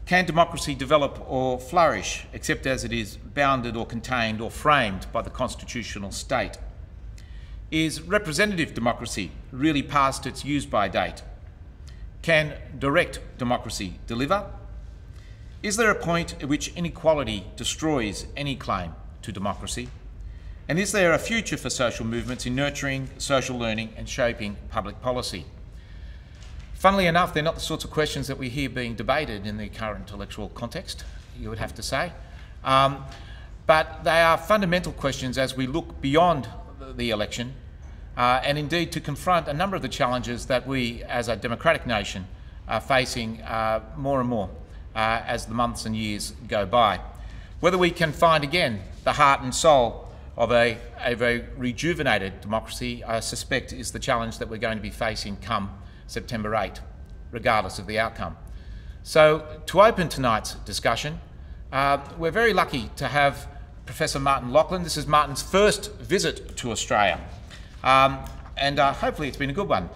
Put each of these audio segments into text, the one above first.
Can democracy develop or flourish except as it is bounded or contained or framed by the constitutional state? Is representative democracy really past its use-by date? Can direct democracy deliver? Is there a point at which inequality destroys any claim to democracy? And is there a future for social movements in nurturing social learning and shaping public policy? Funnily enough, they're not the sorts of questions that we hear being debated in the current intellectual context, you would have to say. But they are fundamental questions as we look beyond the election and indeed to confront a number of the challenges that we as a democratic nation are facing more and more as the months and years go by. Whether we can find again the heart and soul of a very rejuvenated democracy, I suspect, is the challenge that we're going to be facing come September 8, regardless of the outcome. So, to open tonight's discussion, we're very lucky to have Professor Martin Loughlin. This is Martin's first visit to Australia, and hopefully it's been a good one.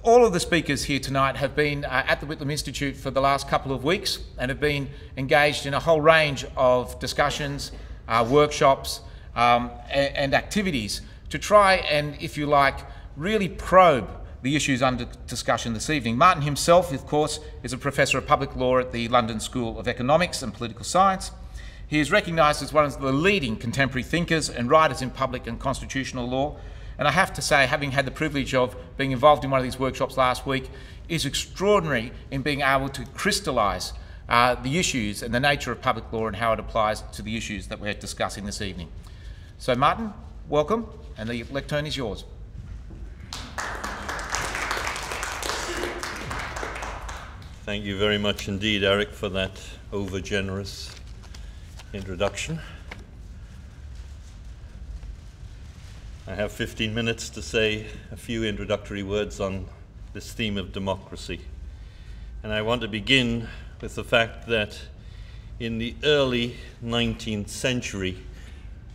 All of the speakers here tonight have been at the Whitlam Institute for the last couple of weeks and have been engaged in a whole range of discussions, workshops, and activities to try and, if you like, really probe the issues under discussion this evening. Martin himself, of course, is a Professor of Public Law at the London School of Economics and Political Science. He is recognised as one of the leading contemporary thinkers and writers in public and constitutional law. And I have to say, having had the privilege of being involved in one of these workshops last week, is extraordinary in being able to crystallise the issues and the nature of public law and how it applies to the issues that we're discussing this evening. So Martin, welcome, and the lectern is yours. Thank you very much indeed, Eric, for that over-generous introduction. I have 15 minutes to say a few introductory words on this theme of democracy. And I want to begin with the fact that in the early 19th century,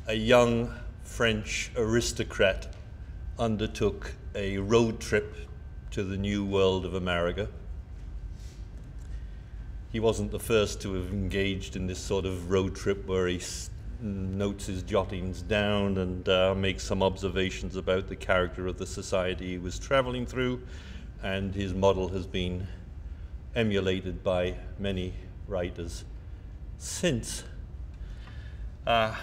a young French aristocrat undertook a road trip to the New World of America. He wasn't the first to have engaged in this sort of road trip where he notes his jottings down and makes some observations about the character of the society he was traveling through, and his model has been emulated by many writers since. But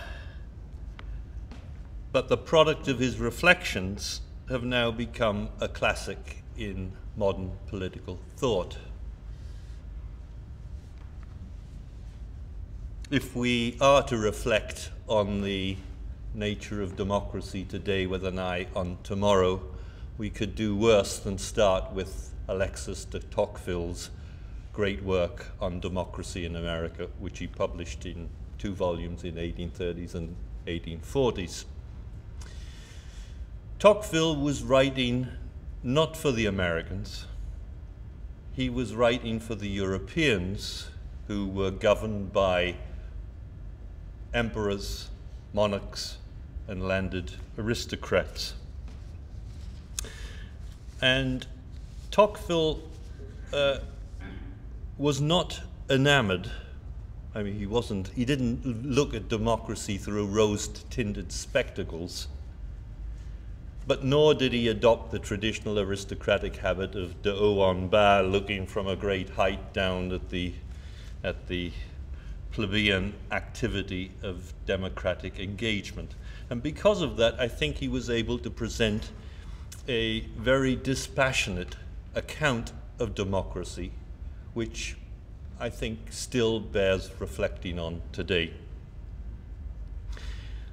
the product of his reflections have now become a classic in modern political thought. If we are to reflect on the nature of democracy today with an eye on tomorrow, we could do worse than start with Alexis de Tocqueville's great work on democracy in America, which he published in 2 volumes in 1830s and 1840s. Tocqueville was writing not for the Americans. He was writing for the Europeans who were governed by emperors, monarchs, and landed aristocrats. And Tocqueville was not enamored. I mean, he didn't look at democracy through rose-tinted spectacles, but nor did he adopt the traditional aristocratic habit of de haut en bas, looking from a great height down at the plebeian activity of democratic engagement. And because of that, I think he was able to present a very dispassionate account of democracy, which I think still bears reflecting on today.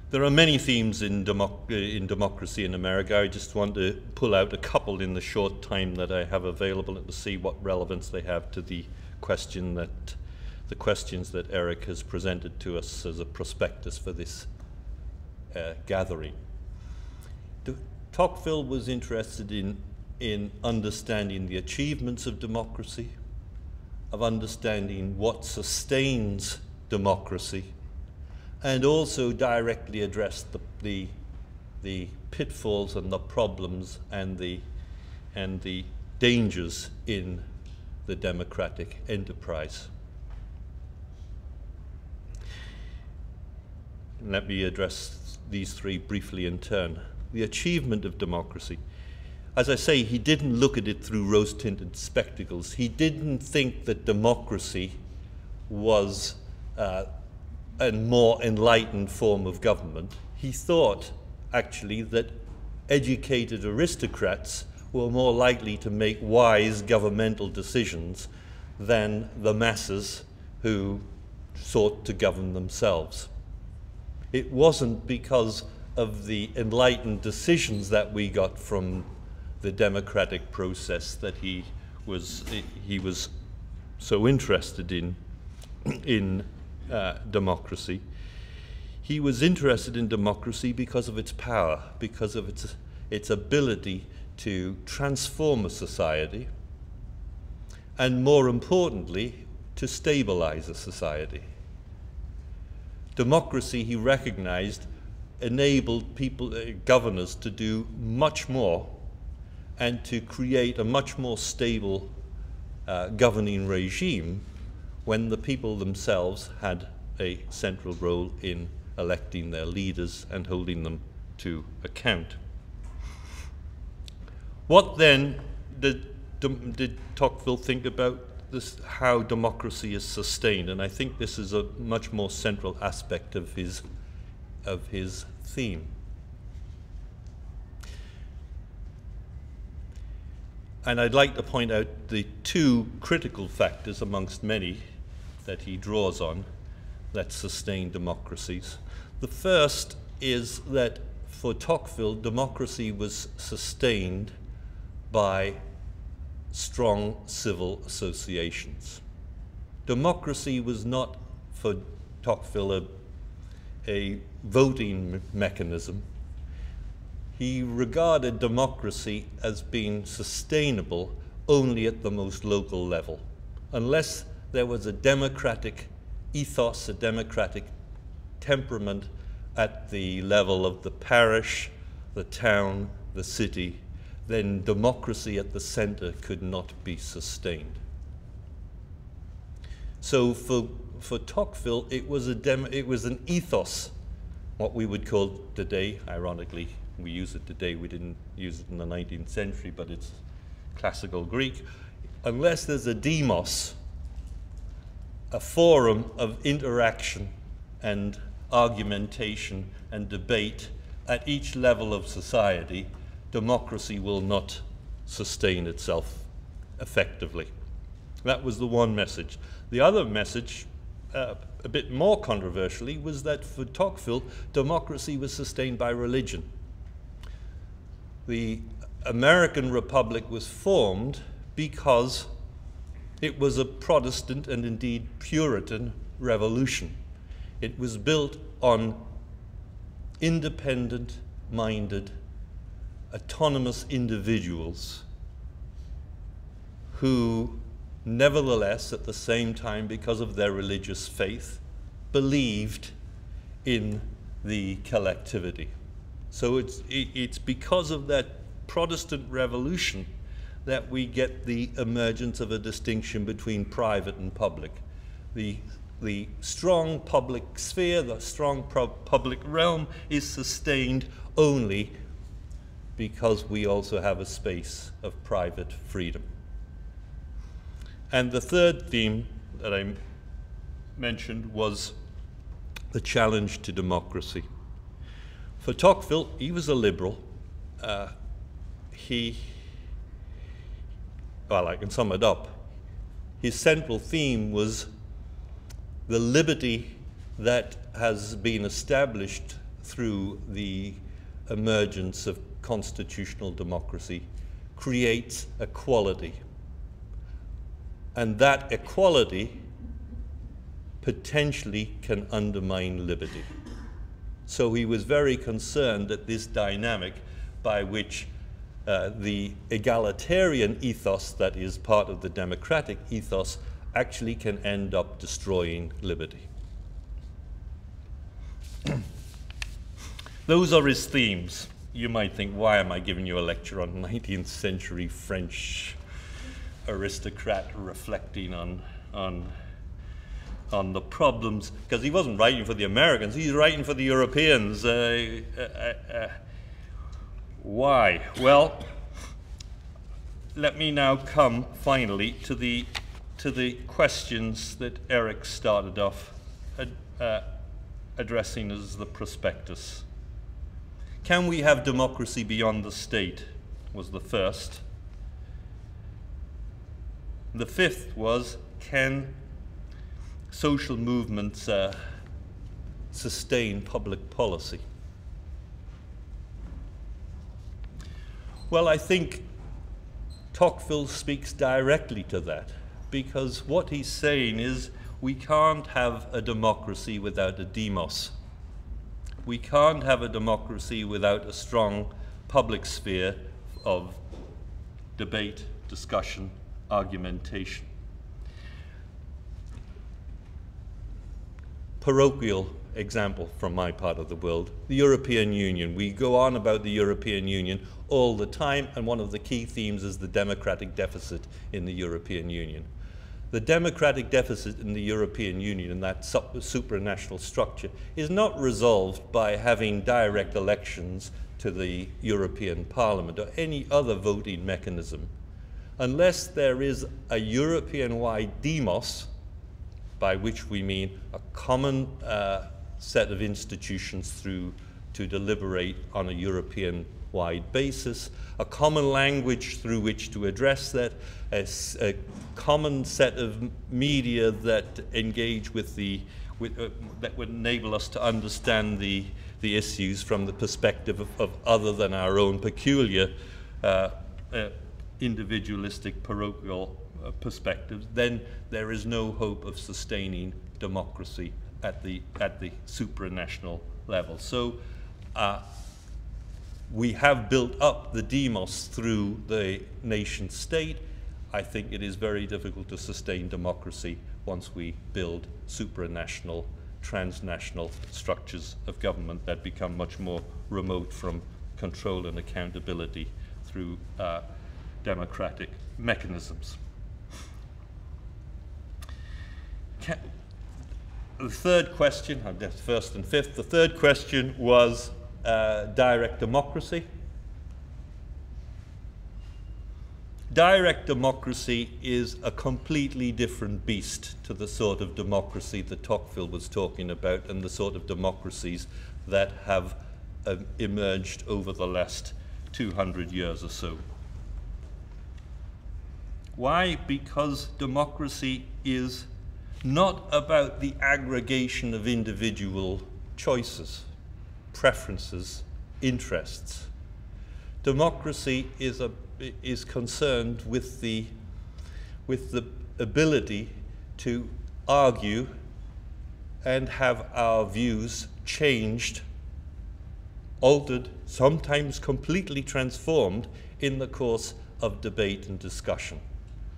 There are many themes in democracy in America. I just want to pull out a couple in the short time that I have available and to see what relevance they have to the questions that Eric has presented to us as a prospectus for this gathering. Tocqueville was interested in understanding the achievements of democracy, of understanding what sustains democracy, and also directly addressed the pitfalls and the problems and the dangers in the democratic enterprise. let me address these three briefly in turn. The achievement of democracy. As I say, he didn't look at it through rose-tinted spectacles. He didn't think that democracy was a more enlightened form of government. He thought, actually, that educated aristocrats were more likely to make wise governmental decisions than the masses who sought to govern themselves. It wasn't because of the enlightened decisions that we got from the democratic process that he was so interested in democracy. He was interested in democracy because of its power, because of its ability to transform a society, and more importantly, to stabilize a society. Democracy, he recognized, enabled governors to do much more and to create a much more stable governing regime when the people themselves had a central role in electing their leaders and holding them to account. What then did Tocqueville think about this, how democracy is sustained? And I think this is a much more central aspect of his theme. And I'd like to point out the two critical factors amongst many that he draws on that sustain democracies. The first is that for Tocqueville, democracy was sustained by strong civil associations. Democracy was not, for Tocqueville, a voting mechanism. He regarded democracy as being sustainable only at the most local level. Unless there was a democratic ethos, a democratic temperament at the level of the parish, the town, the city, then democracy at the center could not be sustained. So for Tocqueville, it was an ethos, what we would call today, ironically, we use it today, we didn't use it in the 19th century, but it's classical Greek. Unless there's a demos, a forum of interaction and argumentation and debate at each level of society, democracy will not sustain itself effectively. That was the one message. The other message, a bit more controversially, was that for Tocqueville, democracy was sustained by religion. The American Republic was formed because it was a Protestant and indeed Puritan revolution. It was built on independent-minded, autonomous individuals who nevertheless, at the same time, because of their religious faith, believed in the collectivity. So it's because of that Protestant revolution that we get the emergence of a distinction between private and public. The strong public sphere, the strong public realm is sustained only because we also have a space of private freedom. And the third theme that I mentioned was the challenge to democracy. For Tocqueville, he was a liberal. Well, I can sum it up. His central theme was the liberty that has been established through the emergence of constitutional democracy creates equality. And that equality potentially can undermine liberty. So he was very concerned that this dynamic by which the egalitarian ethos that is part of the democratic ethos actually can end up destroying liberty. Those are his themes. You might think, why am I giving you a lecture on 19th century French aristocrat reflecting on on the problems, because he wasn't writing for the Americans, he's writing for the Europeans. Why? Well, let me now come finally to the questions that Eric started off addressing as the prospectus. Can we have democracy beyond the state, was the first. The fifth was, can social movements sustain public policy? Well, I think Tocqueville speaks directly to that, because what he's saying is we can't have a democracy without a demos. We can't have a democracy without a strong public sphere of debate, discussion, argumentation. Parochial example from my part of the world, the European Union. We go on about the European Union all the time, and one of the key themes is the democratic deficit in the European Union. The democratic deficit in the European Union, in that supranational structure, is not resolved by having direct elections to the European Parliament or any other voting mechanism, unless there is a European-wide demos, by which we mean a common set of institutions to deliberate on a European-wide basis, a common language through which to address that, a common set of media that engage with that would enable us to understand the issues from the perspective of other than our own peculiar individualistic parochial perspectives, then there is no hope of sustaining democracy at the supranational level. So we have built up the demos through the nation state. I think it is very difficult to sustain democracy once we build supranational, transnational structures of government that become much more remote from control and accountability through democratic mechanisms. The third question, that's first and fifth, the third question was direct democracy. Direct democracy is a completely different beast to the sort of democracy that Tocqueville was talking about and the sort of democracies that have emerged over the last 200 years or so. Why? Because democracy is not about the aggregation of individual choices, preferences, interests. Democracy is concerned with the ability to argue and have our views changed, altered, sometimes completely transformed in the course of debate and discussion.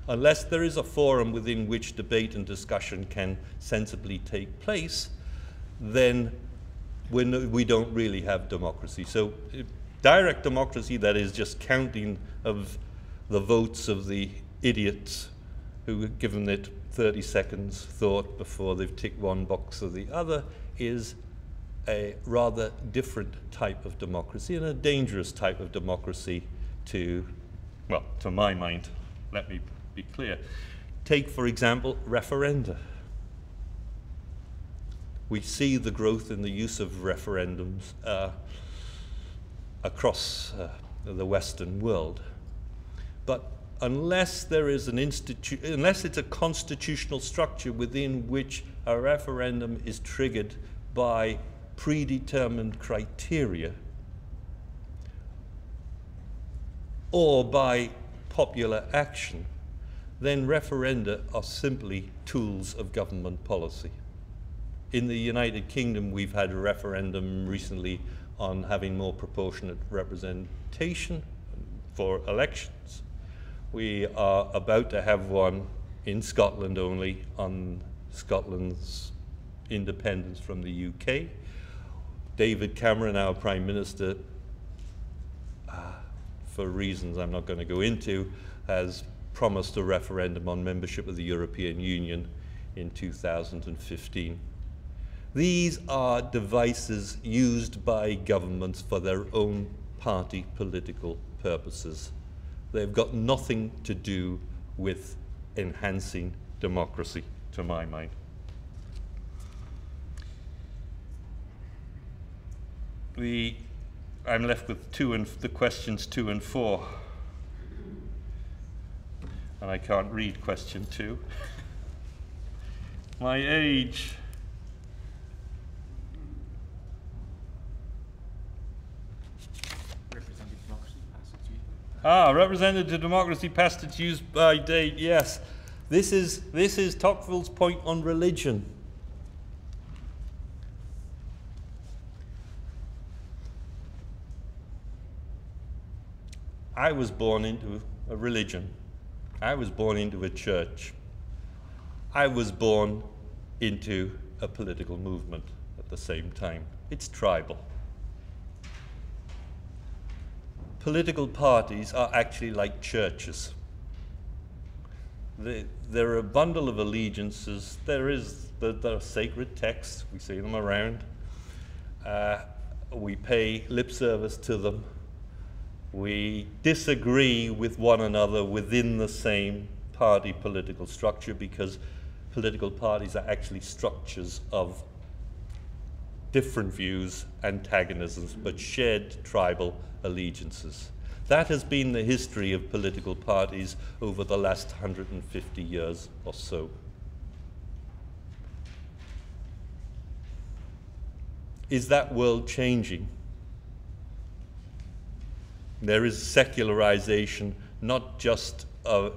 Unless there is a forum within which debate and discussion can sensibly take place, then we don't really have democracy. So direct democracy, that is just counting of the votes of the idiots who have given it 30 seconds thought before they've ticked one box or the other, is a rather different type of democracy and a dangerous type of democracy to my mind. Let me be clear. Take, for example, referenda. We see the growth in the use of referendums across the Western world. But unless there is unless it's a constitutional structure within which a referendum is triggered by predetermined criteria or by popular action, then referenda are simply tools of government policy. In the United Kingdom, we've had a referendum recently on having more proportionate representation for elections. We are about to have one in Scotland only on Scotland's independence from the UK. David Cameron, our Prime Minister, for reasons I'm not going to go into, has promised a referendum on membership of the European Union in 2015. These are devices used by governments for their own party political purposes. They've got nothing to do with enhancing democracy, to my mind. I'm left with the questions 2 and 4. And I can't read question 2. My age. Representative democracy past its use. Representative democracy past its use by date, yes. This is Tocqueville's point on religion. I was born into a religion. I was born into a church. I was born into a political movement at the same time. It's tribal. Political parties are actually like churches. They're a bundle of allegiances. There are sacred texts. We see them around. We pay lip service to them. We disagree with one another within the same party political structure, because political parties are actually structures of different views, antagonisms, but shared tribal allegiances. That has been the history of political parties over the last 150 years or so. Is that world changing? There is secularization, not just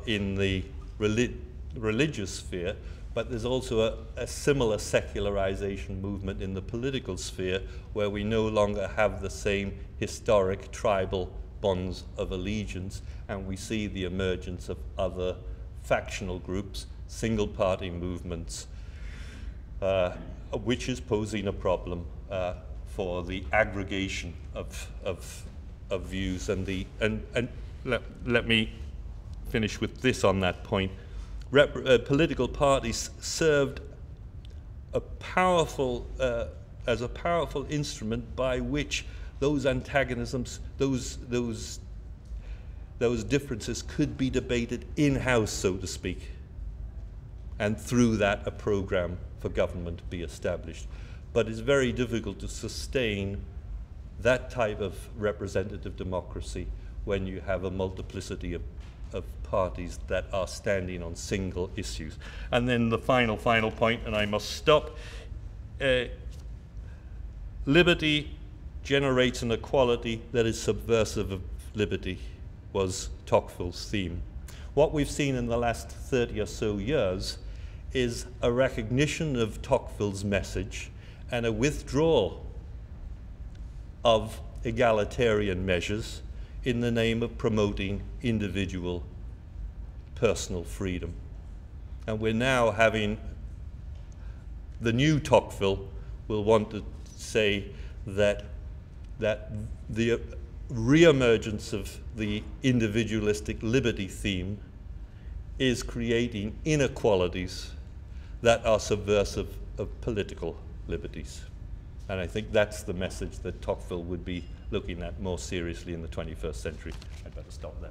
in the religious sphere, but there's also a similar secularization movement in the political sphere, where we no longer have the same historic tribal bonds of allegiance, and we see the emergence of other factional groups, single-party movements, which is posing a problem for the aggregation of views. And let me finish with this on that point. Political parties served as a powerful instrument by which those antagonisms, those differences could be debated in-house, so to speak, and through that a program for government be established. But it's very difficult to sustain that type of representative democracy when you have a multiplicity of parties that are standing on single issues. And then the final point, and I must stop. Liberty generates an equality that is subversive of liberty, was Tocqueville's theme. What we've seen in the last 30 or so years is a recognition of Tocqueville's message and a withdrawal of egalitarian measures in the name of promoting individual personal freedom. And we're now having the new Tocqueville will want to say that the reemergence of the individualistic liberty theme is creating inequalities that are subversive of political liberties. And I think that's the message that Tocqueville would be looking at more seriously in the 21st century. I'd better stop there.